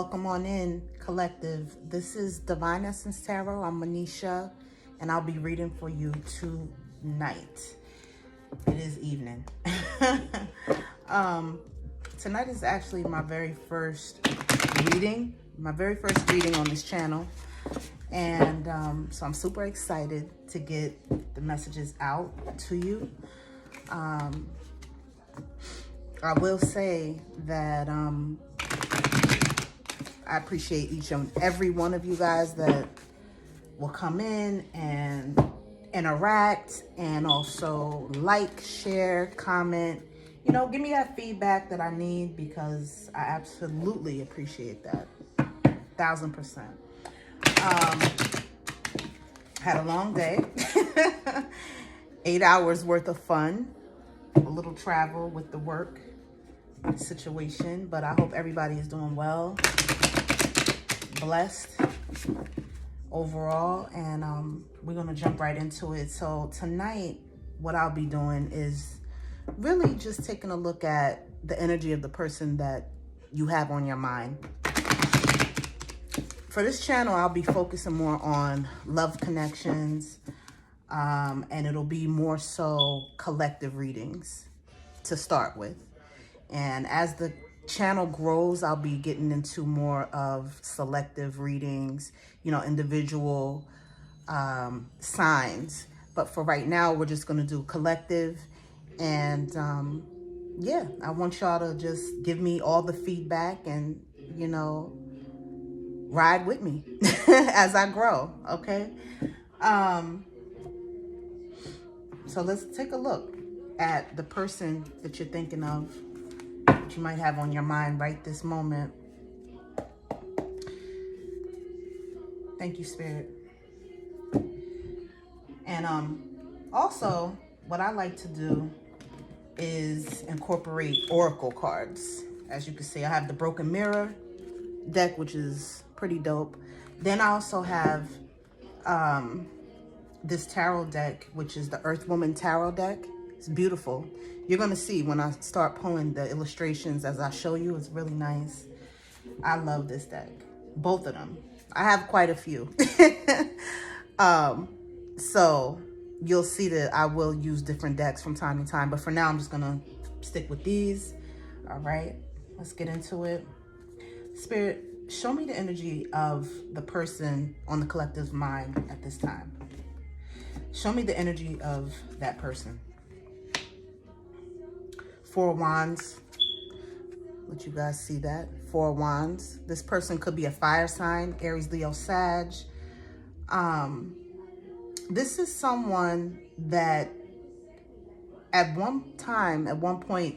welcome on in, collective. This is Divine Essence Tarot. I'm Manisha, and I'll be reading for you tonight. It is evening. Tonight is actually my very first reading on this channel. And so I'm super excited to get the messages out to you. I will say that I appreciate each and every one of you guys that will come in and interact and also like, share, comment. You know, give me that feedback that I need because I absolutely appreciate that. 1000%. Had a long day. 8 hours worth of fun. A little travel with the work situation, but I hope everybody is doing well, blessed overall, and we're gonna jump right into it. So tonight, what I'll be doing is really just taking a look at the energy of the person that you have on your mind. For this channel, I'll be focusing more on love connections, and it'll be more so collective readings to start with. And as the channel grows, I'll be getting into more of selective readings, you know, individual signs. But for right now, we're just going to do collective. And yeah, I want y'all to just give me all the feedback and, you know, ride with me as I grow, okay? So let's take a look at the person that you're thinking of, that you might have on your mind right this moment. Thank you, Spirit. And also, what I like to do is incorporate oracle cards. As you can see, I have the Broken Mirror deck, which is pretty dope. Then I also have this tarot deck, which is the Earth Woman Tarot deck. It's beautiful. You're going to see when I start pulling the illustrations as I show you. It's really nice. I love this deck. Both of them. I have quite a few. So you'll see that I will use different decks from time to time. But for now, I'm just going to stick with these. All right. Let's get into it. Spirit, show me the energy of the person on the collective's mind at this time. Show me the energy of that person. 4 of Wands. Let you guys see that. 4 of Wands. This person could be a fire sign, Aries, Leo, Sag. This is someone that at one point,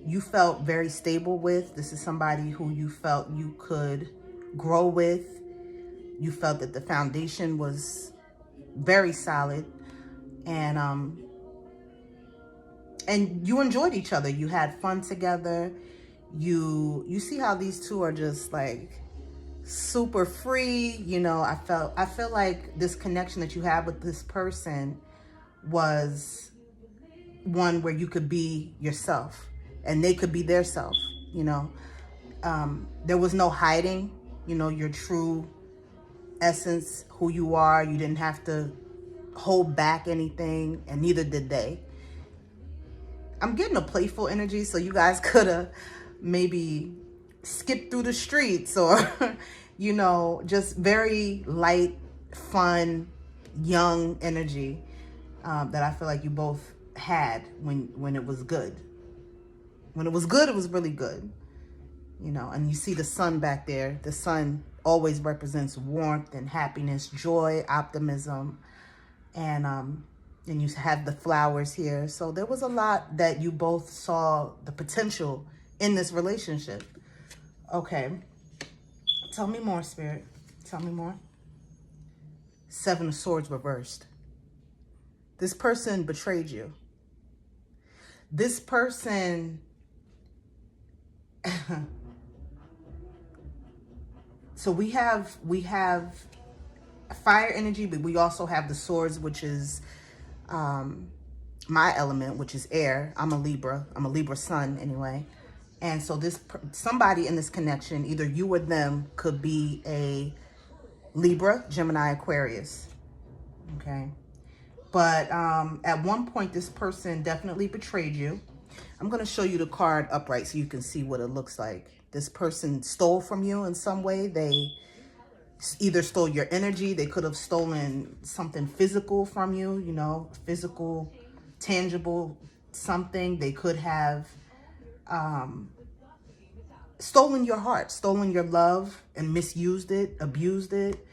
you felt very stable with. This is somebody who you felt you could grow with. You felt that the foundation was very solid, and you enjoyed each other. You had fun together. You see how these two are just like super free. You know, I feel like this connection that you have with this person was one where you could be yourself and they could be their self. You know, there was no hiding, you know, your true essence, who you are. You didn't have to hold back anything, and neither did they. I'm getting a playful energy, so you guys could have maybe skipped through the streets or, you know, just very light, fun, young energy that I feel like you both had when it was good. When it was good, it was really good. You know, and you see the sun back there. The sun always represents warmth and happiness, joy, optimism, and you have the flowers here. So there was a lot that you both saw the potential in this relationship. Okay. Tell me more, Spirit. Tell me more. 7 of Swords reversed. This person betrayed you. This person... So we have fire energy, but we also have the swords, which is my element, which is air. I'm a Libra sun anyway. And so somebody in this connection, either you or them, could be a Libra, Gemini, Aquarius. Okay. But at one point, this person definitely betrayed you. I'm going to show you the card upright so you can see what it looks like. This person stole from you in some way. They either stole your energy. They could have stolen something physical from you, you know, physical, tangible something. They could have stolen your heart, stolen your love, and misused it, abused it.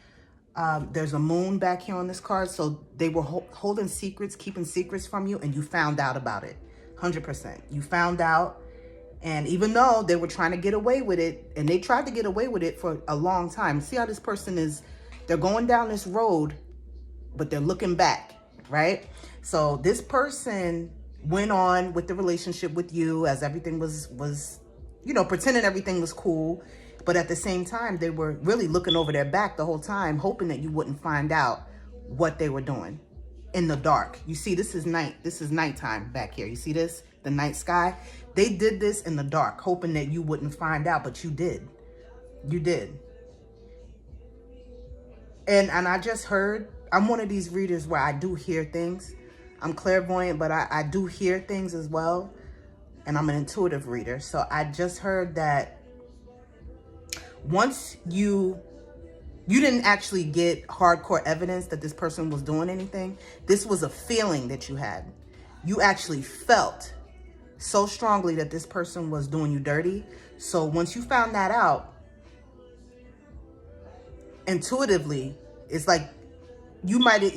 There's a moon back here on this card. So they were holding secrets, keeping secrets from you, and you found out about it. 100%. You found out. And even though they were trying to get away with it, and they tried to get away with it for a long time. See how this person is, they're going down this road, but they're looking back, right? So this person went on with the relationship with you as everything was, you know, pretending everything was cool. But at the same time, they were really looking over their back the whole time, hoping that you wouldn't find out what they were doing in the dark. You see, this is night. This is nighttime back here. You see this? The night sky. They did this in the dark, hoping that you wouldn't find out, but you did. You did. And I just heard, I'm one of these readers where I do hear things. I'm clairvoyant, but I do hear things as well. And I'm an intuitive reader. So I just heard that once you didn't actually get hardcore evidence that this person was doing anything. This was a feeling that you had. You actually felt so strongly that this person was doing you dirty. So once you found that out, intuitively, it's like you might have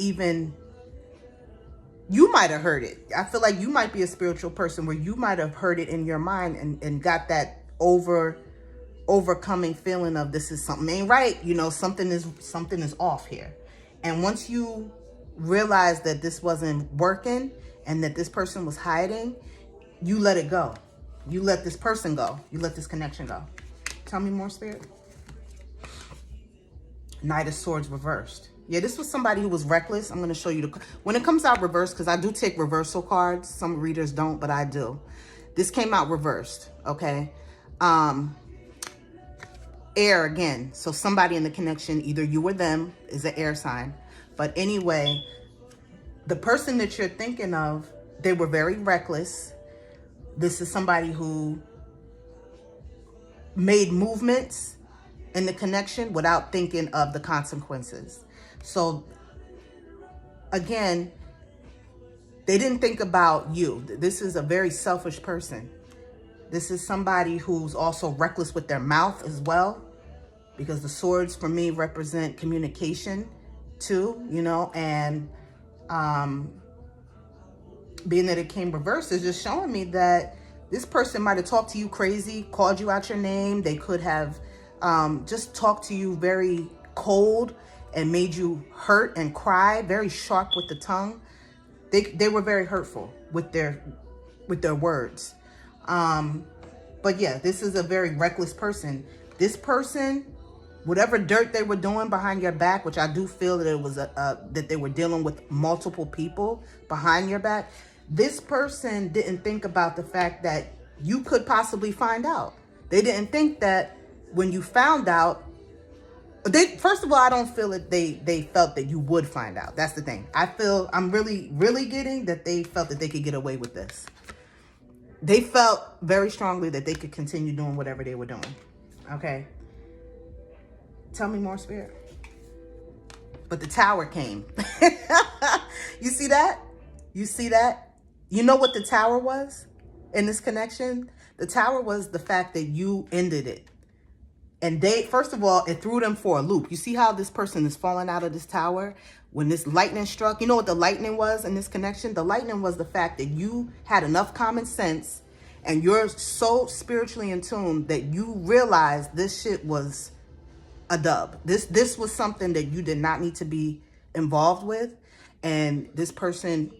heard it. I feel like you might be a spiritual person where you might have heard it in your mind and got that overcoming feeling of this is something ain't right. You know, something is off here. And once you realize that this wasn't working and that this person was hiding, you let it go. You let this person go. You let this connection go. Tell me more, Spirit. Knight of Swords reversed. Yeah, this was somebody who was reckless. I'm going to show you when it comes out reversed, because I do take reversal cards. Some readers don't, but I do. This came out reversed, okay? Air again. So somebody in the connection, either you or them, is an air sign. But anyway, the person that you're thinking of, they were very reckless. This is somebody who made movements in the connection without thinking of the consequences. So again, they didn't think about you. This is a very selfish person. This is somebody who's also reckless with their mouth as well, because the swords for me represent communication too, you know, and being that it came reversed is just showing me that this person might have talked to you crazy, called you out your name. They could have just talked to you very cold and made you hurt and cry, very sharp with the tongue. They were very hurtful with their words. But yeah, this is a very reckless person. This person, whatever dirt they were doing behind your back, which I do feel that it was that they were dealing with multiple people behind your back. This person didn't think about the fact that you could possibly find out. They didn't think that when you found out, first of all, I don't feel that they felt that you would find out. That's the thing. I'm really, really getting that they felt that they could get away with this. They felt very strongly that they could continue doing whatever they were doing. Okay. Tell me more, Spirit. But the Tower came. You see that? You see that? You know what the Tower was in this connection? The Tower was the fact that you ended it. And first of all, it threw them for a loop. You see how this person is falling out of this tower? When this lightning struck, you know what the lightning was in this connection? The lightning was the fact that you had enough common sense and you're so spiritually in tune that you realized this shit was a dub. This was something that you did not need to be involved with. And this person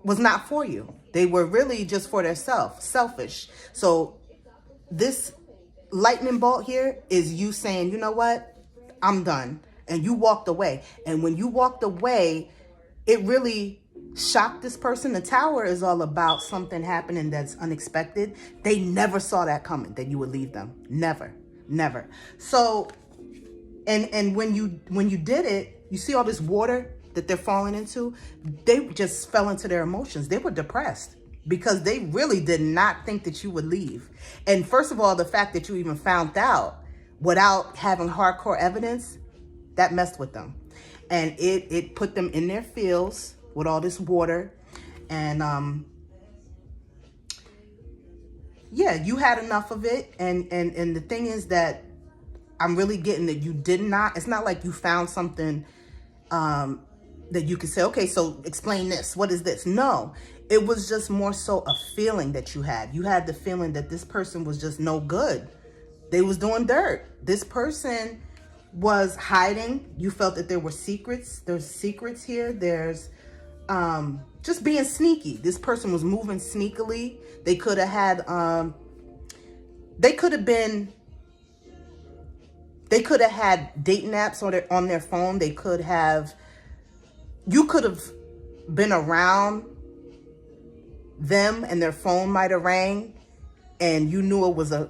was not for you. They were really just for themselves, selfish. So this lightning bolt here is you saying, you know what? I'm done. And you walked away. And when you walked away, it really shock this person. The tower is all about something happening that's unexpected. They never saw that coming, that you would leave them. Never, never. So, and when you did it, you see all this water that they're falling into, they just fell into their emotions. They were depressed because they really did not think that you would leave. And first of all, the fact that you even found out without having hardcore evidence, that messed with them. And it put them in their feels with all this water. And yeah, you had enough of it. And the thing is that I'm really getting that you did not, it's not like you found something that you could say, okay, so explain this. What is this? No, it was just more so a feeling that you had. You had the feeling that this person was just no good. They was doing dirt. This person was hiding. You felt that there were secrets. There's secrets here. There's just being sneaky. This person was moving sneakily. They could have had, they could have had dating apps on their phone. They could have, you could have been around them and their phone might have rang and you knew it was it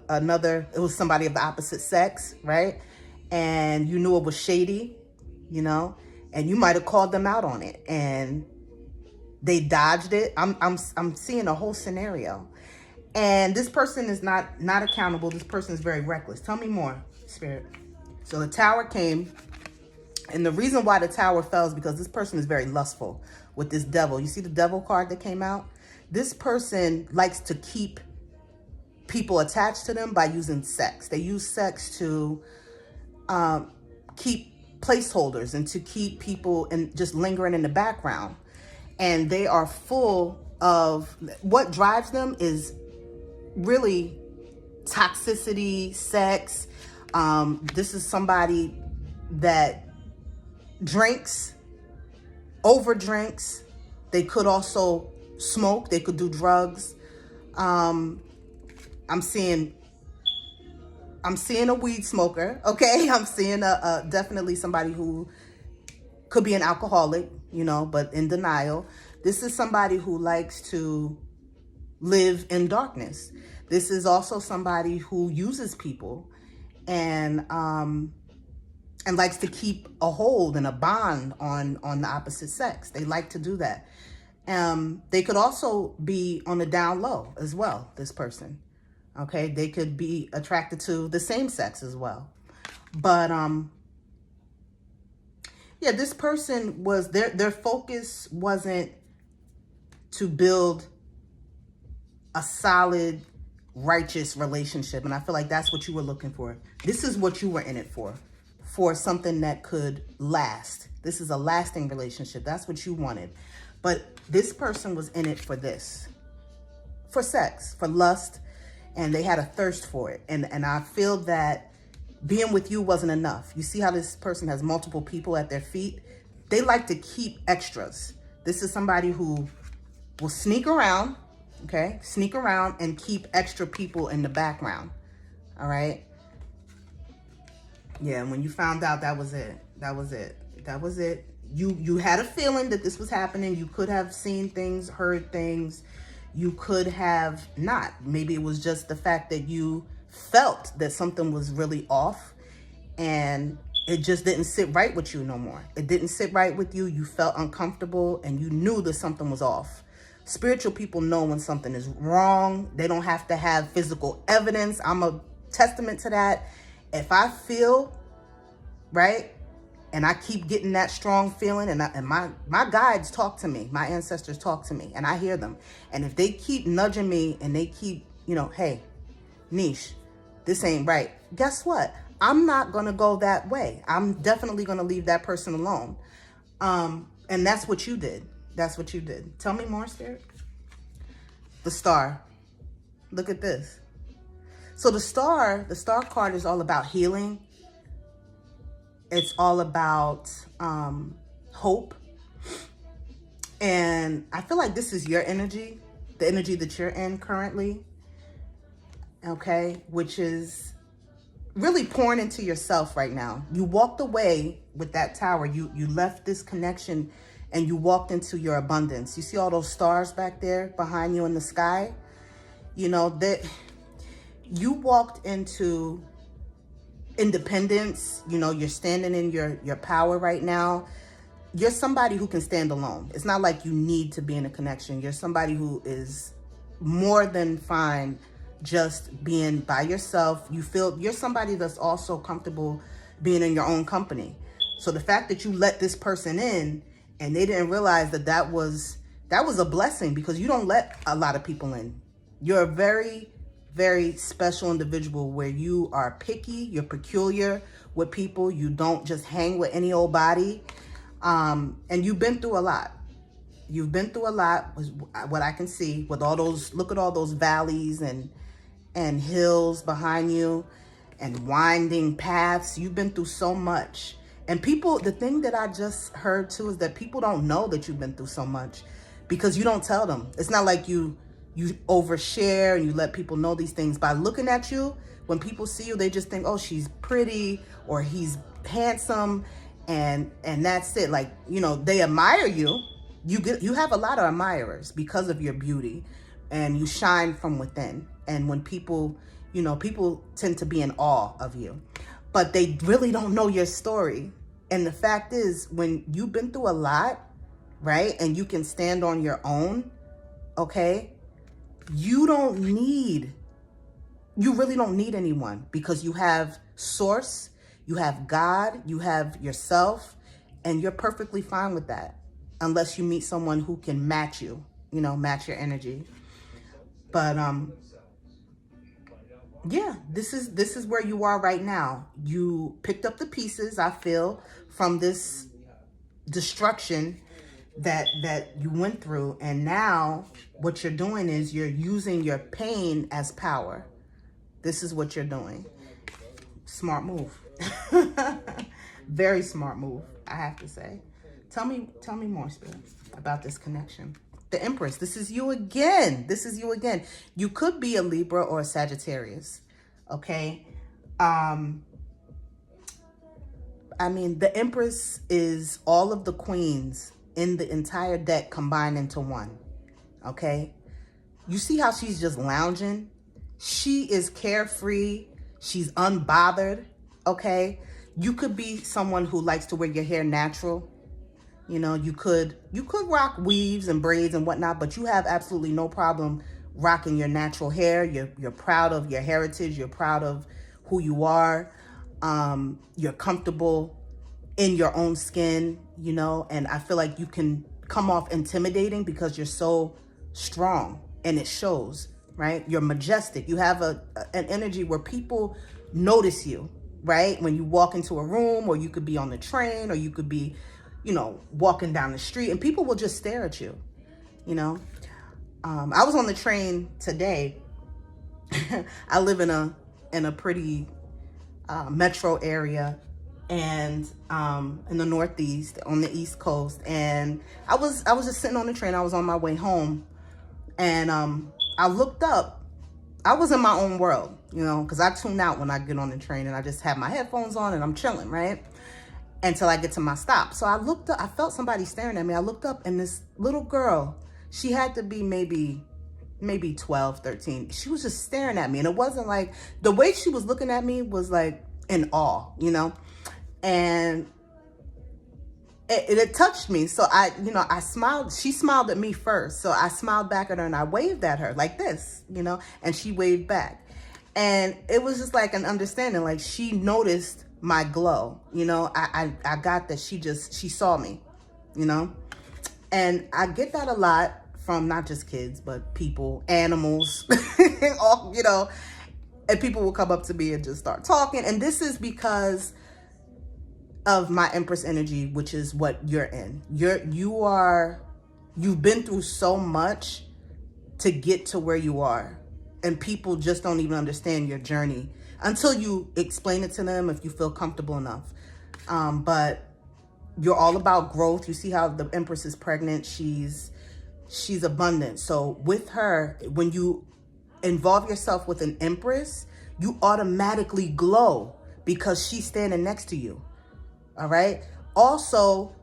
was somebody of the opposite sex, right? And you knew it was shady, you know, and you might have called them out on it and they dodged it. I'm seeing a whole scenario. And this person is not accountable. This person is very reckless. Tell me more, Spirit. So the tower came. And the reason why the tower fell is because this person is very lustful with this devil. You see the devil card that came out? This person likes to keep people attached to them by using sex. They use sex to keep placeholders and to keep people and just lingering in the background. And they are full of, what drives them is really toxicity, sex. This is somebody that drinks, over drinks. They could also smoke. They could do drugs. I'm seeing a weed smoker. Okay. I'm seeing definitely somebody who could be an alcoholic, you know, but in denial. This is somebody who likes to live in darkness. This is also somebody who uses people and likes to keep a hold and a bond on the opposite sex. They like to do that. They could also be on the down low as well, this person. Okay, they could be attracted to the same sex as well. But yeah, this person was, their focus wasn't to build a solid, righteous relationship. And I feel like that's what you were looking for. This is what you were in it for something that could last. This is a lasting relationship. That's what you wanted. But this person was in it for this, for sex, for lust, and they had a thirst for it. And I feel that being with you wasn't enough. You see how this person has multiple people at their feet? They like to keep extras. This is somebody who will sneak around, okay? Sneak around and keep extra people in the background, all right? Yeah, and when you found out, that was it. That was it. That was it. You had a feeling that this was happening. You could have seen things, heard things. You could have not. Maybe it was just the fact that you felt that something was really off and it just didn't sit right with you no more. It didn't sit right with you. You felt uncomfortable and you knew that something was off. Spiritual people know when something is wrong. They don't have to have physical evidence. I'm a testament to that. If I feel, right, and I keep getting that strong feeling, and my guides talk to me, my ancestors talk to me, and I hear them. And if they keep nudging me and they keep, you know, hey, Nish, this ain't right. Guess what? I'm not going to go that way. I'm definitely going to leave that person alone. And that's what you did. That's what you did. Tell me more, Spirit. The star. Look at this. So the star card is all about healing. It's all about hope. And I feel like this is your energy, the energy that you're in currently, okay, which is really pouring into yourself right now. You walked away with that tower. You left this connection and you walked into your abundance. You see all those stars back there behind you in the sky? You know, that you walked into independence. You know, you're standing in your power right now. You're somebody who can stand alone. It's not like you need to be in a connection. You're somebody who is more than fine just being by yourself. You feel you're somebody that's also comfortable being in your own company. So the fact that you let this person in and they didn't realize that was a blessing, because you don't let a lot of people in. You're a very, very special individual where you are picky, you're peculiar with people. You don't just hang with any old body. And you've been through a lot. You've been through a lot, was what I can see, with all those, look at all those valleys and hills behind you and winding paths. You've been through so much. And people, the thing that I just heard too is that people don't know that you've been through so much because you don't tell them. It's not like you overshare and you let people know these things. By looking at you, when people see you, they just think, oh, she's pretty or he's handsome, and that's it. Like, you know, they admire you. You have a lot of admirers because of your beauty, and you shine from within. And when people, you know, people tend to be in awe of you, but they really don't know your story. And the fact is, when you've been through a lot, right, and you can stand on your own, okay, you really don't need anyone, because you have source, you have God, you have yourself, and you're perfectly fine with that. Unless you meet someone who can match you, you know, match your energy. But yeah, this is where you are right now. You picked up the pieces, I feel, from this destruction that you went through, and now what you're doing is you're using your pain as power. This is what you're doing. Smart move. Very smart move, I have to say. Tell me more, Spirit, about this connection. The Empress, this is you again. This is you again. You could be a Libra or a Sagittarius, okay? I mean, the Empress is all of the queens in the entire deck combined into one, okay? You see how she's just lounging? She is carefree. She's unbothered, okay? You could be someone who likes to wear your hair natural. You know, you could rock weaves and braids and whatnot, but you have absolutely no problem rocking your natural hair. You're proud of your heritage. You're proud of who you are. You're comfortable in your own skin, you know, and I feel like you can come off intimidating because you're so strong, and it shows, right? You're majestic. You have an energy where people notice you, right? When you walk into a room, or you could be on the train, or you could be, you know, walking down the street, and people will just stare at you, you know? I was on the train today. I live in a pretty metro area, and in the Northeast, on the East Coast. And I was just sitting on the train. I was on my way home, and I looked up. I was in my own world, you know, because I tune out when I get on the train, and I just have my headphones on and I'm chilling, right? Until I get to my stop. So I looked up, I felt somebody staring at me. I looked up, and this little girl, she had to be maybe 12, 13. She was just staring at me. And it wasn't like, the way she was looking at me was like in awe, you know? And it touched me. So I smiled. She smiled at me first. So I smiled back at her, and I waved at her like this, you know, and she waved back. And it was just like an understanding, like she noticed my glow, you know. I got that she saw me, you know. And I get that a lot from not just kids, but people, animals, all, you know. And people will come up to me and just start talking. And this is because of my Empress energy, which is what you're in. You've been through so much to get to where you are. And people just don't even understand your journey until you explain it to them, if you feel comfortable enough. But you're all about growth. You see how the Empress is pregnant. She's abundant. So with her, when you involve yourself with an Empress, you automatically glow because she's standing next to you. All right. Also,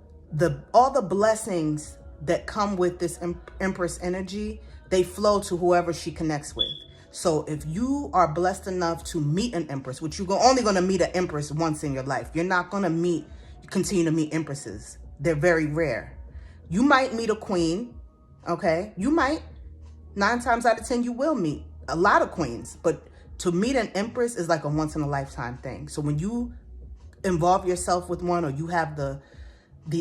all the blessings that come with this Empress energy, they flow to whoever she connects with. So if you are blessed enough to meet an Empress, which you're only going to meet an Empress once in your life, you're not going to continue to meet Empresses. They're very rare. You might meet a queen, okay? You might. 9 times out of 10, you will meet a lot of queens. But to meet an Empress is like a once in a lifetime thing. So when you involve yourself with one, or you have the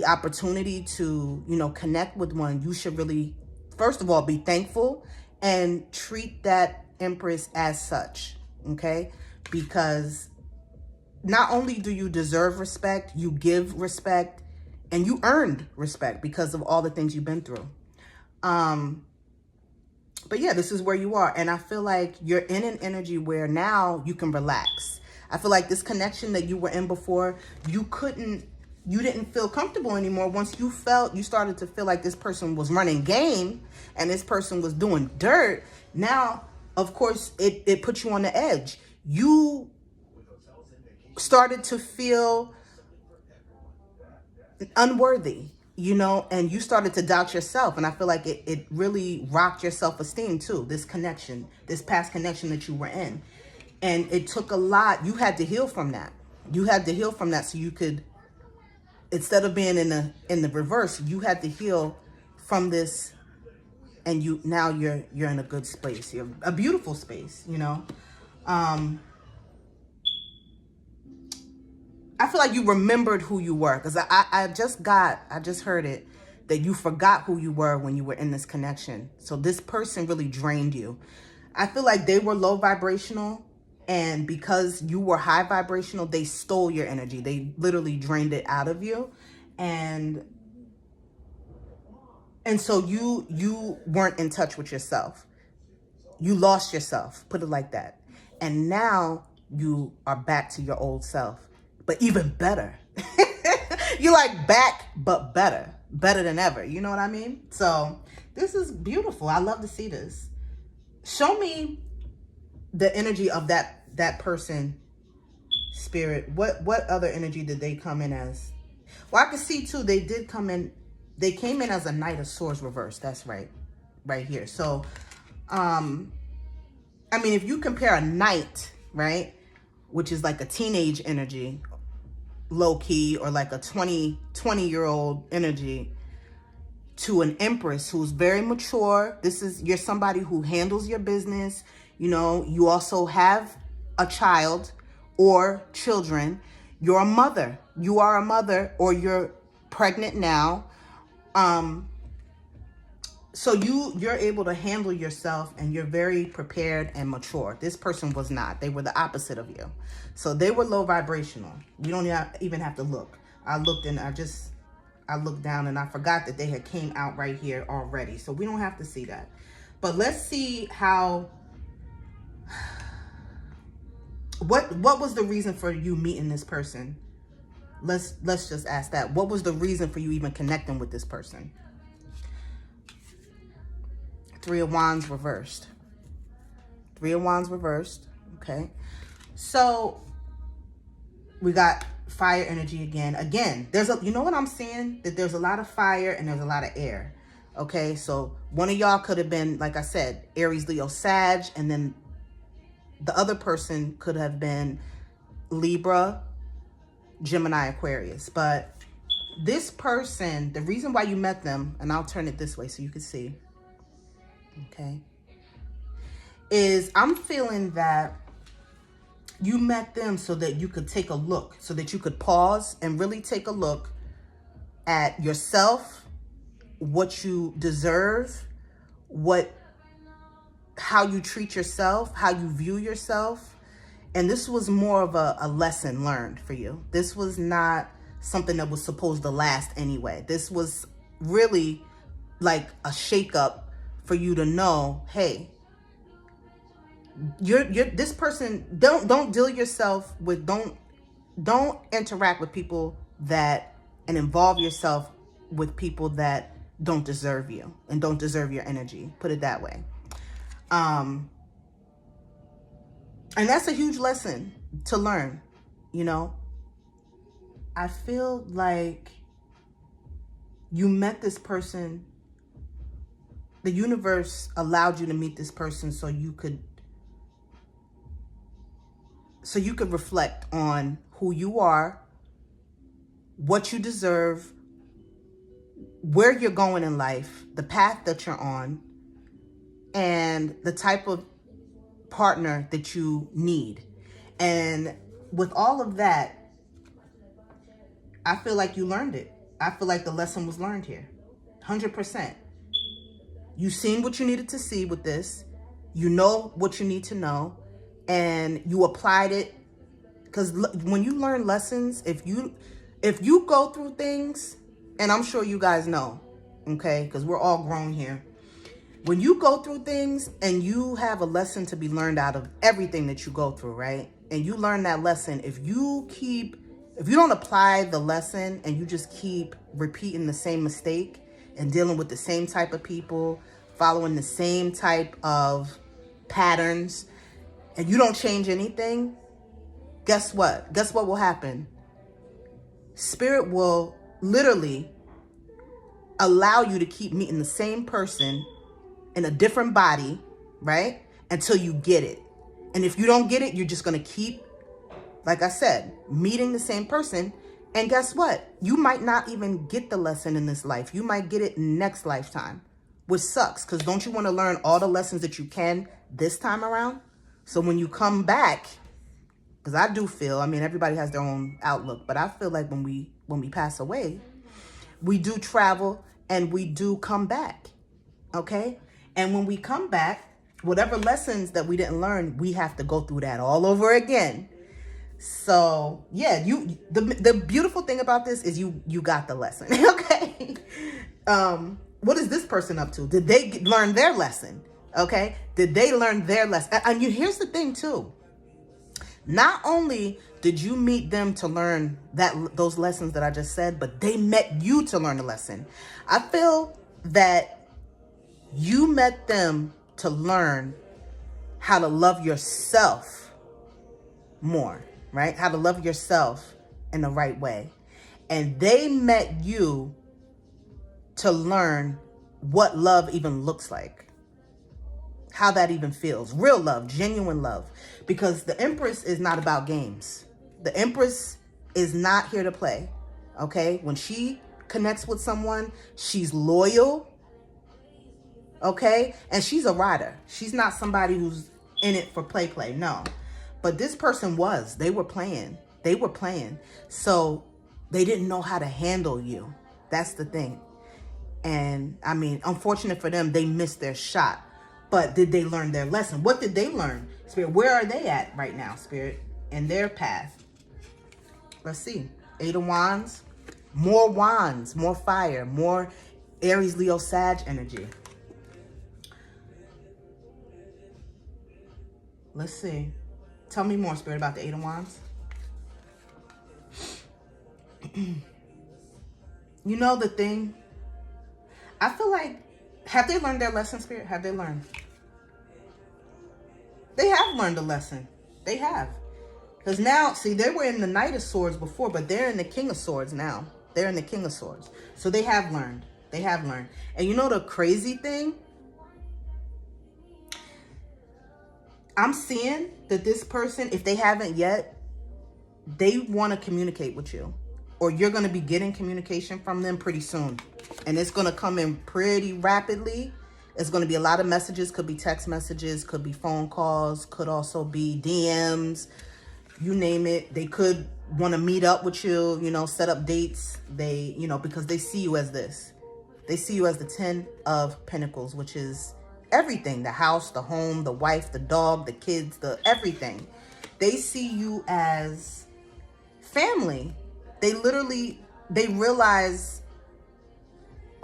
opportunity to, you know, connect with one, you should really, first of all, be thankful and treat that Empress as such, okay? Because not only do you deserve respect, you give respect, and you earned respect because of all the things you've been through. But yeah, this is where you are. And I feel like you're in an energy where now you can relax. I feel like this connection that you were in before, you didn't feel comfortable anymore. Once you started to feel like this person was running game and this person was doing dirt. Now, of course, it put you on the edge. You started to feel unworthy, you know, and you started to doubt yourself. And I feel like it really rocked your self-esteem too, this connection, this past connection that you were in. And it took a lot. You had to heal from that. You had to heal from that so you could, instead of being in the reverse, you had to heal from this. And now you're in a good space. You're a beautiful space, you know. I feel like you remembered who you were, because I just heard it, that you forgot who you were when you were in this connection. So this person really drained you. I feel like they were low vibrational, and because you were high vibrational, they stole your energy. They literally drained it out of you. And so you weren't in touch with yourself. You lost yourself, put it like that. And now you are back to your old self, but even better. You're like back, but better than ever. You know what I mean? So this is beautiful. I love to see this. Show me the energy of that person, spirit. What other energy did they come in as? Well, I can see too, they came in as a Knight of Swords reversed. That's right here. So, I mean, if you compare a knight, right, which is like a teenage energy, low key, or like a 20-year-old energy, to an Empress who's very mature. You're somebody who handles your business. You know, you also have a child or children. You're a mother. You are a mother, or you're pregnant now. So you're able to handle yourself, and you're very prepared and mature. This person was not. They were the opposite of you. So they were low vibrational. You don't even have to look. I looked, and I looked down, and I forgot that they had came out right here already. So we don't have to see that. But let's see how, what was the reason for you meeting this person? Let's just ask that. What was the reason for you even connecting with this person? 3 of Wands reversed. 3 of Wands reversed. Okay. So we got fire energy again. Again, you know what I'm seeing? That there's a lot of fire and there's a lot of air. Okay. So one of y'all could have been, like I said, Aries, Leo, Sag, and then the other person could have been Libra, Gemini, Aquarius. But this person, the reason why you met them, and I'll turn it this way so you can see, okay, is I'm feeling that you met them so that you could take a look, so that you could pause and really take a look at yourself, what you deserve, how you treat yourself, how you view yourself. And this was more of a lesson learned for you. This was not something that was supposed to last anyway. This was really like a shakeup for you to know, hey, you're this person. Don't deal yourself with, don't interact with people and involve yourself with people that don't deserve you and don't deserve your energy. Put it that way. And that's a huge lesson to learn, you know. I feel like You met this person. The universe allowed you to meet this person so you could reflect on who you are, what you deserve, where you're going in life, the path that you're on, and the type of partner that you need. And with all of that, I feel like you learned it. I feel like the lesson was learned here. 100%. You've seen what you needed to see with this. You know what you need to know. And you applied it. Because when you learn lessons, if you go through things, and I'm sure you guys know, okay, because we're all grown here. When you go through things and you have a lesson to be learned out of everything that you go through, right? And you learn that lesson, if you don't apply the lesson and you just keep repeating the same mistake and dealing with the same type of people, following the same type of patterns, and you don't change anything, guess what? Guess what will happen? Spirit will literally allow you to keep meeting the same person in a different body, right? Until you get it. And if you don't get it, you're just going to keep, like I said, meeting the same person. And guess what? You might not even get the lesson in this life. You might get it next lifetime, which sucks. Because don't you want to learn all the lessons that you can this time around? So when you come back, because I do feel, I mean, everybody has their own outlook, but I feel like when we pass away, we do travel and we do come back, okay? And when we come back, whatever lessons that we didn't learn, we have to go through that all over again. So yeah, the beautiful thing about this is you got the lesson, okay? What is this person up to? Did they learn their lesson? Okay, did they learn their lesson? And here's the thing too. Not only did you meet them to learn those lessons that I just said, but they met you to learn the lesson. I feel that you met them to learn how to love yourself more, right? How to love yourself in the right way. And they met you to learn what love even looks like, how that even feels. Real love, genuine love. Because the Empress is not about games. The Empress is not here to play, okay? When she connects with someone, she's loyal, okay? And she's a rider. She's not somebody who's in it for play, no. But this person was. They were playing. They were playing. So they didn't know how to handle you. That's the thing. And I mean, unfortunate for them, they missed their shot. But did they learn their lesson? What did they learn? Spirit, where are they at right now, Spirit, in their path? Let's see. 8 of Wands, more fire, more Aries, Leo, Sag energy. Let's see. Tell me more, Spirit, about the 8 of Wands. You know the thing? I feel like, have they learned their lesson, Spirit? Have they learned? They have learned a lesson. They have. Because now, see, they were in the Knight of Swords before, but they're in the King of Swords now. They're in the King of Swords. So they have learned. They have learned. And you know the crazy thing? I'm seeing that this person, if they haven't yet, they want to communicate with you. Or you're going to be getting communication from them pretty soon. And it's going to come in pretty rapidly. It's going to be a lot of messages. Could be text messages. Could be phone calls. Could also be DMs. You name it. They could want to meet up with you, you know, set up dates. They, you know, because they see you as this. They see you as the 10 of Pentacles, which is everything. The house, the home, the wife, the dog, the kids, the everything. They see you as family. They realize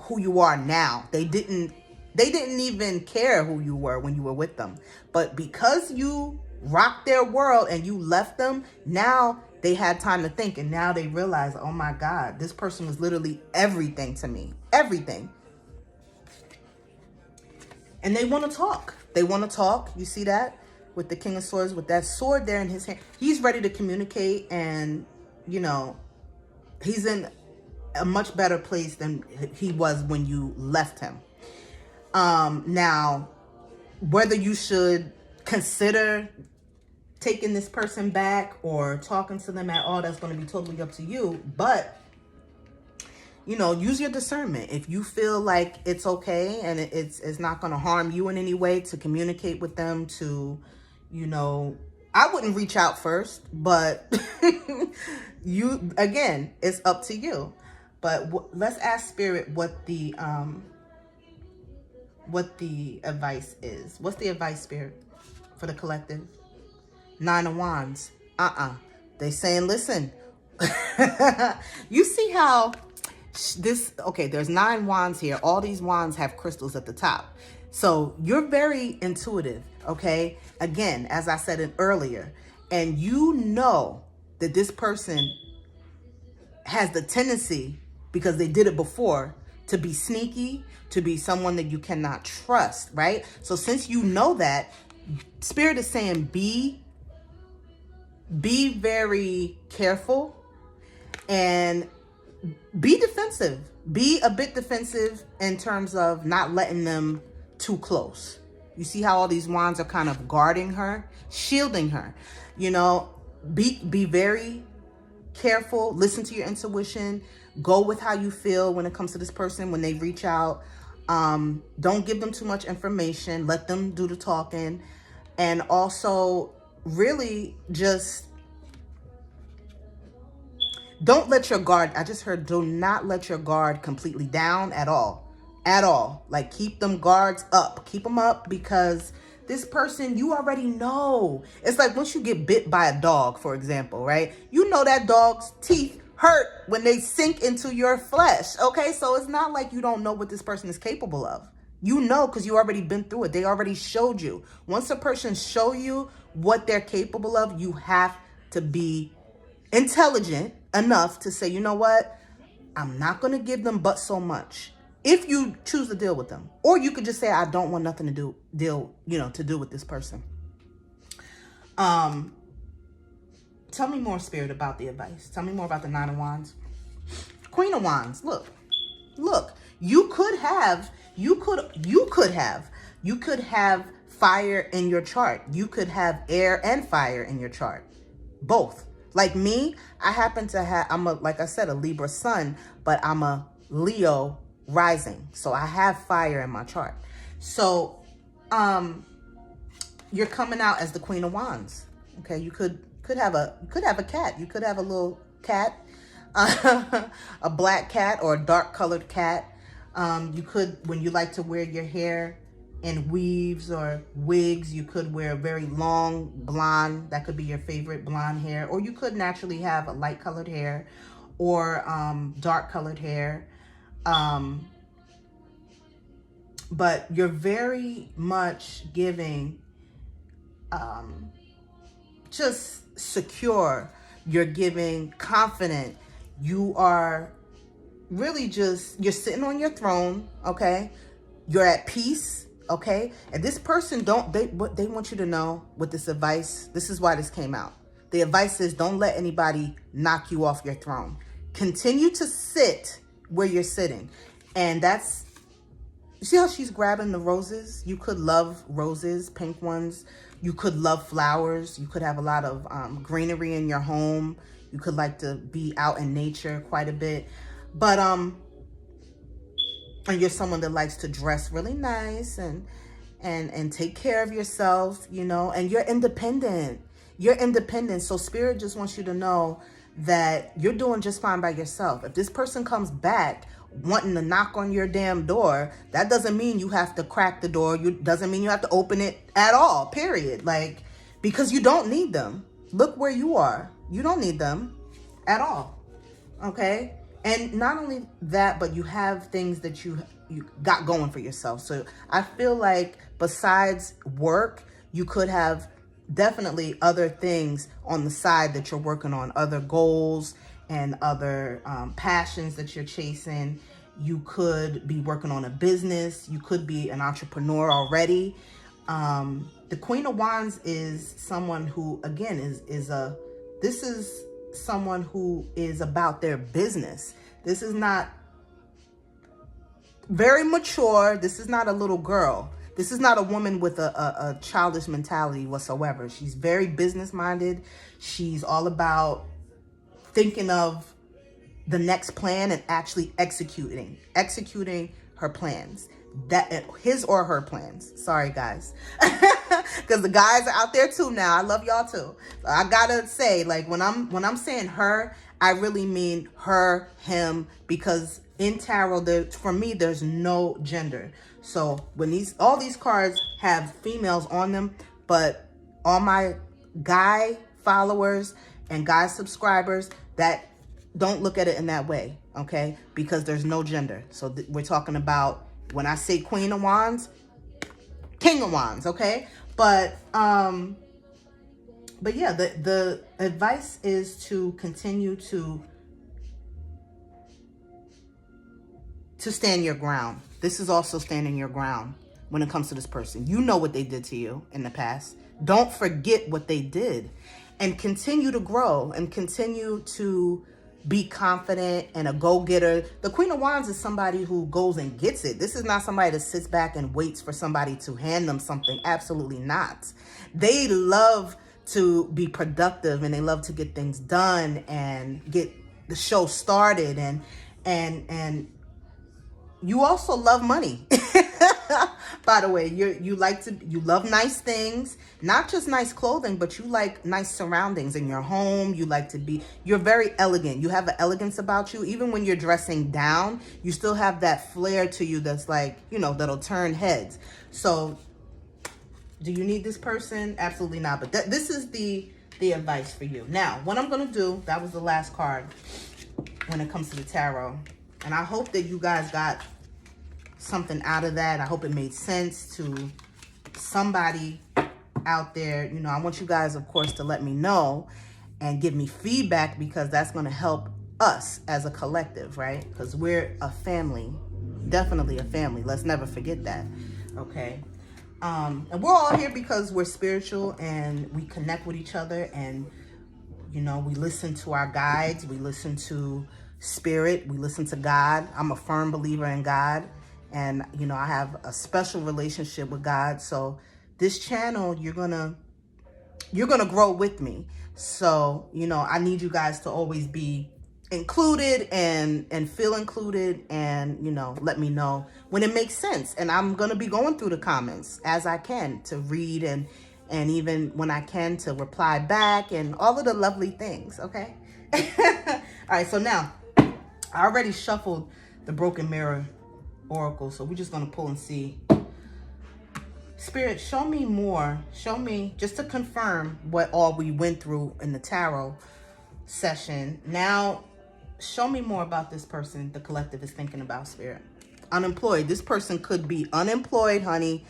who you are now. They didn't even care who you were when you were with them. But because you rocked their world and you left them, now they had time to think. And now they realize, oh my God, this person was literally everything to me. Everything. And they want to talk. They want to talk. You see that? With the King of Swords, with that sword there in his hand. He's ready to communicate and, you know, he's in a much better place than he was when you left him. Now, whether you should consider taking this person back or talking to them at all, that's going to be totally up to you. But, you know, use your discernment. If you feel like it's okay and it's not going to harm you in any way to communicate with them, to, you know, I wouldn't reach out first, but you, again, it's up to you. But let's ask Spirit what the advice is. What's the advice, Spirit, for the collective? 9 of Wands. They saying, listen, you see how this, okay, there's 9 wands here. All these wands have crystals at the top. So you're very intuitive, okay? Again, as I said it earlier, and you know that this person has the tendency, because they did it before, to be sneaky, to be someone that you cannot trust, right? So since you know that, Spirit is saying be very careful and be defensive. Be a bit defensive in terms of not letting them too close. You see how all these wands are kind of guarding her, shielding her. You know, be very careful. Listen to your intuition. Go with how you feel when it comes to this person when they reach out. Don't give them too much information. Let them do the talking. And also, really just don't let your guard, I just heard, do not let your guard completely down at all. At all. Like, keep them guards up. Keep them up, because this person, you already know. It's like once you get bit by a dog, for example, right? You know that dog's teeth hurt when they sink into your flesh, okay? So it's not like you don't know what this person is capable of. You know, because you already been through it. They already showed you. Once a person show you what they're capable of, you have to be intelligent enough to say, you know what? I'm not going to give them but so much. If you choose to deal with them. Or you could just say, I don't want nothing to do with this person. Tell me more, Spirit, about the advice. Tell me more about the 9 of Wands. Queen of Wands. Look, you could have fire in your chart. You could have air and fire in your chart. Both. Like me, I happen to have, like I said, a Libra sun, but I'm a Leo rising. So I have fire in my chart. So, you're coming out as the Queen of Wands. Okay. You could have a cat. You could have a little cat, a black cat or a dark colored cat. You could, when you like to wear your hair in weaves or wigs, you could wear a very long blonde. That could be your favorite blonde hair. Or you could naturally have a light colored hair or dark colored hair. But you're very much giving just secure. You're giving confident. You are really just, you're sitting on your throne, okay? You're at peace. Okay. And this person what they want you to know with this advice. This is why this came out. The advice is, don't let anybody knock you off your throne. Continue to sit where you're sitting. And that's, you see how she's grabbing the roses? You could love roses, pink ones. You could love flowers. You could have a lot of greenery in your home. You could like to be out in nature quite a bit. But, and you're someone that likes to dress really nice and take care of yourself, you know, and you're independent. You're independent. So Spirit just wants you to know that you're doing just fine by yourself. If this person comes back wanting to knock on your damn door, that doesn't mean you have to crack the door. Doesn't mean you have to open it at all, period. Like, because you don't need them. Look where you are. You don't need them at all. Okay? And not only that, but you have things that you got going for yourself. So I feel like besides work, you could have definitely other things on the side that you're working on, other goals and other passions that you're chasing. You could be working on a business. You could be an entrepreneur already. The Queen of Wands is someone who, again, this is someone who is about their business. This is not very mature. This is not a little girl. This is not a woman with a childish mentality whatsoever. She's very business minded. She's all about thinking of the next plan and actually executing her plans. That his or her plans. Sorry, guys. Because the guys are out there too now. I love y'all too. So I gotta say, like, when I'm saying her, I really mean her, him, because in tarot, for me, there's no gender. So when all these cards have females on them, but all my guy followers and guy subscribers, that don't look at it in that way, okay? Because there's no gender. So we're talking about, when I say Queen of Wands, King of Wands, okay? But yeah, the advice is to continue to stand your ground. This is also standing your ground when it comes to this person. You know what they did to you in the past. Don't forget what they did, and continue to grow and continue to be confident and a go-getter. The Queen of Wands is somebody who goes and gets it. This is not somebody that sits back and waits for somebody to hand them something. Absolutely not. They love to be productive, and they love to get things done and get the show started, and you also love money. By the way, you love nice things, not just nice clothing, but you like nice surroundings in your home. You're very elegant. You have an elegance about you. Even when you're dressing down, you still have that flair to you that's like, that'll turn heads. So do you need this person? Absolutely not. But this is the advice for you. Now, what I'm going to do, that was the last card when it comes to the tarot. And I hope that you guys got something out of that. I hope it made sense to somebody out there. I want you guys, of course, to let me know and give me feedback, because that's going to help us as a collective, right? Because we're a family, definitely a family. Let's never forget that, okay? And we're all here because we're spiritual and we connect with each other, and, we listen to our guides, we listen to spirit, we listen to God. I'm a firm believer in God. And, I have a special relationship with God. So this channel, you're going to grow with me. So, I need you guys to always be included and feel included, and, let me know when it makes sense. And I'm going to be going through the comments as I can to read, and even when I can to reply back, and all of the lovely things. Okay. All right. So now I already shuffled the Broken Mirror Oracle, so we're just going to pull and see. Spirit, show me more. Show me, just to confirm what all we went through in the tarot session. Now, show me more about this person the collective is thinking about, Spirit. Unemployed. This person could be unemployed, honey.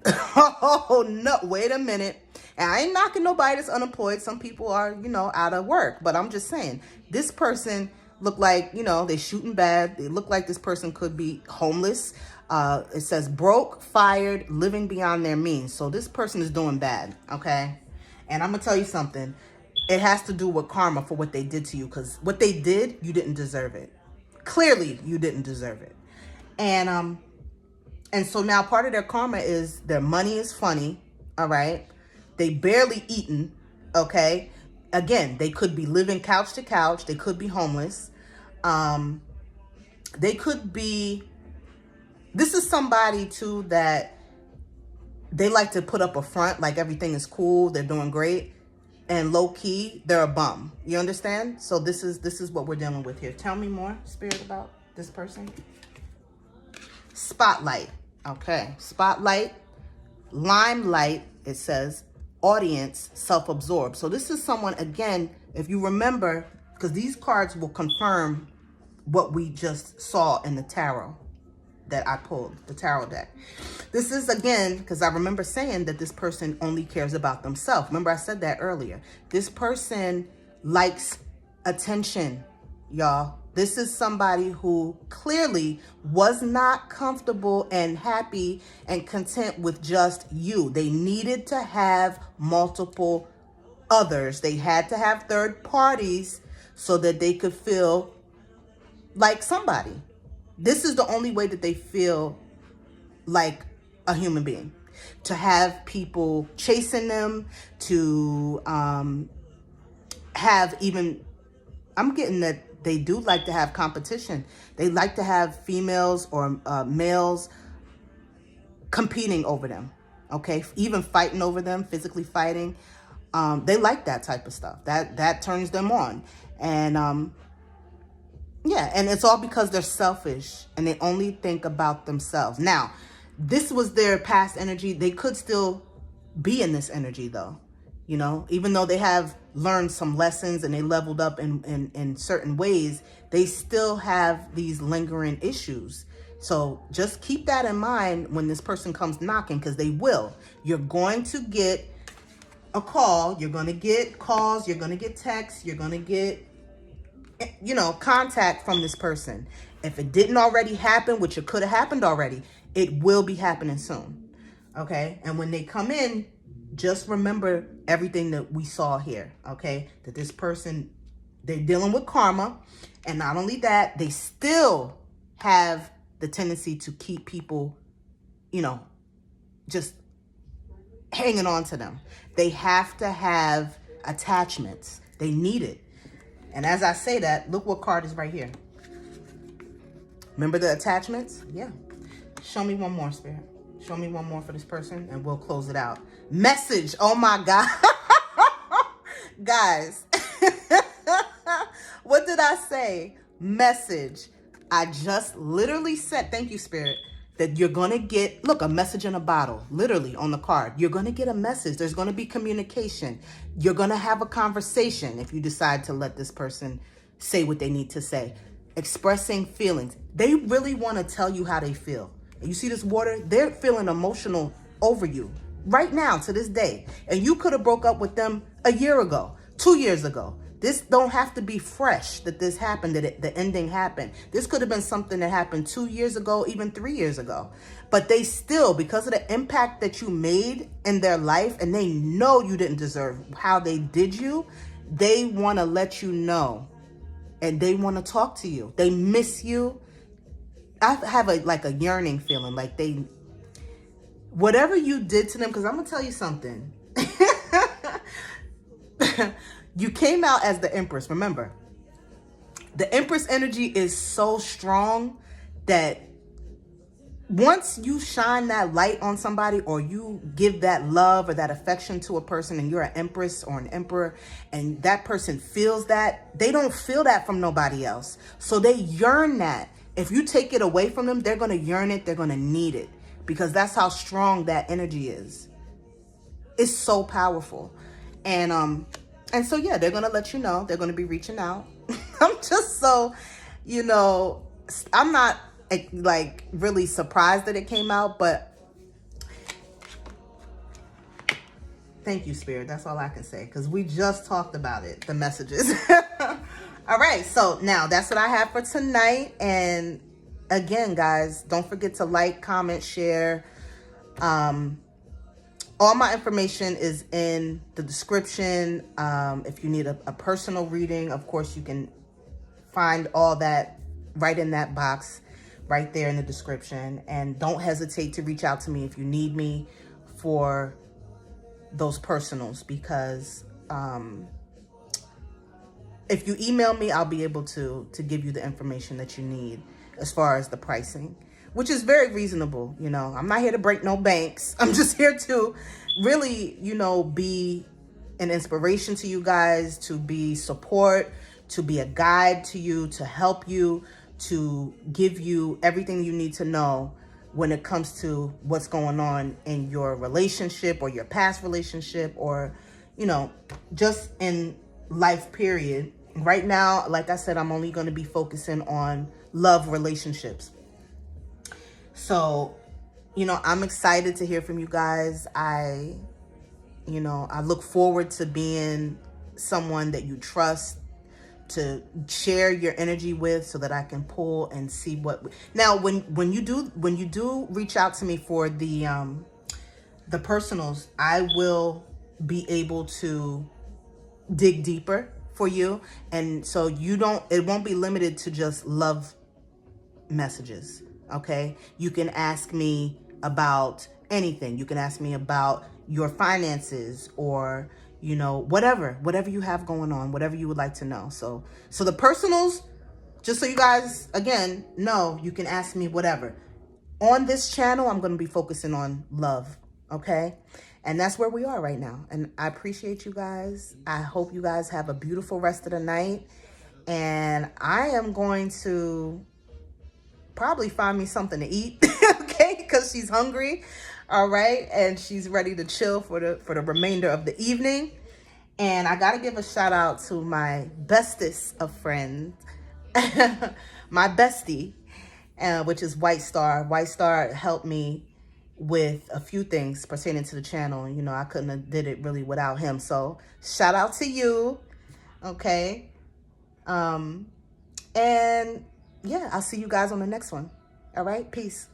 Oh, no. Wait a minute. And I ain't knocking nobody that's unemployed. Some people are, out of work. But I'm just saying, this person look like, they shooting bad. They look like this person could be homeless. It says broke, fired, living beyond their means. So this person is doing bad, okay? And I'm going to tell you something. It has to do with karma for what they did to you, because what they did, you didn't deserve it. Clearly, you didn't deserve it. And so now part of their karma is their money is funny, all right? They barely eaten, okay? Again, they could be living couch to couch. They could be homeless. They could be, this is somebody too that they like to put up a front like everything is cool, they're doing great, and low key, they're a bum. You understand? So this is what we're dealing with here. Tell me more, Spirit, about this person. Spotlight. Okay. Spotlight, limelight, it says. Audience, self-absorbed. So this is someone, again, if you remember, because these cards will confirm what we just saw in the tarot that I pulled, the tarot deck. This is, again, because I remember saying that this person only cares about themselves. Remember, I said that earlier. This person likes attention, y'all. This is somebody who clearly was not comfortable and happy and content with just you. They needed to have multiple others. They had to have third parties so that they could feel like somebody. This is the only way that they feel like a human being. To have people chasing them, to have even, I'm getting that they do like to have competition. They like to have females or males competing over them, okay? Even fighting over them, physically fighting. They like that type of stuff. That turns them on. And yeah, and it's all because they're selfish and they only think about themselves. Now, this was their past energy. They could still be in this energy though, you know, even though they have learned some lessons and they leveled up in certain ways, they still have these lingering issues. So just keep that in mind when this person comes knocking, because they will. You're going to get a call, you're going to get calls, you're going to get texts, you're going to get, you know, contact from this person. If it didn't already happen, which it could have happened already, it will be happening soon. Okay? And when they come in, just remember everything that we saw here. Okay? That this person, they're dealing with karma. And not only that, they still have the tendency to keep people, you know, just hanging on to them. They have to have attachments. They need it. And as I say that, look what card is right here. Remember the attachments? Yeah. Show me one more, Spirit. Show me one more for this person and we'll close it out. Message. Oh my God. Guys. What did I say? Message. I just literally said, thank you, Spirit, that you're going to get, look, a message in a bottle, literally on the card. You're going to get a message. There's going to be communication. You're going to have a conversation if you decide to let this person say what they need to say. Expressing feelings. They really want to tell you how they feel. And you see this water? They're feeling emotional over you right now to this day. And you could have broke up with them a year ago, 2 years ago. This don't have to be fresh that this happened, that the ending happened. This could have been something that happened 2 years ago, even 3 years ago. But they still, because of the impact that you made in their life, and they know you didn't deserve how they did you, they want to let you know. And they want to talk to you. They miss you. I have a yearning feeling, like they, whatever you did to them, because I'm going to tell you something. You came out as the Empress. Remember, the Empress energy is so strong that once you shine that light on somebody, or you give that love or that affection to a person, and you're an Empress or an Emperor, and that person feels that, they don't feel that from nobody else. So they yearn that. If you take it away from them, they're going to yearn it. They're going to need it, because that's how strong that energy is. It's so powerful. And so, yeah, they're going to let you know. They're going to be reaching out. I'm just so, you know, I'm not like really surprised that it came out, but thank you, Spirit. That's all I can say, because we just talked about it, the messages. All right. So now that's what I have for tonight. And again, guys, don't forget to like, comment, share. All my information is in the description. If you need a personal reading, of course, you can find all that right in that box, right there in the description. And don't hesitate to reach out to me if you need me for those personals, because if you email me, I'll be able to give you the information that you need as far as the pricing, which is very reasonable. You know, I'm not here to break no banks. I'm just here to really, you know, be an inspiration to you guys, to be support, to be a guide to you, to help you, to give you everything you need to know when it comes to what's going on in your relationship or your past relationship, or, you know, just in life, period. Right now, like I said, I'm only going to be focusing on love relationships. So, you know, I'm excited to hear from you guys. I look forward to being someone that you trust to share your energy with, so that I can pull and see what. Now, when you do reach out to me for the personals, I will be able to dig deeper for you. And so it won't be limited to just love messages. Okay. You can ask me about anything. You can ask me about your finances, or, you know, whatever you have going on, whatever you would like to know. So the personals, just so you guys, again, know, you can ask me whatever. On this channel, I'm going to be focusing on love, okay? And that's where we are right now. And I appreciate you guys. I hope you guys have a beautiful rest of the night. And I am going to probably find me something to eat, okay? Because she's hungry, all right? And she's ready to chill for the remainder of the evening. And I got to give a shout out to my bestest of friends, my bestie, which is White Star. White Star helped me with a few things pertaining to the channel. You know, I couldn't have did it really without him. So shout out to you. Okay. And yeah, I'll see you guys on the next one. All right. Peace.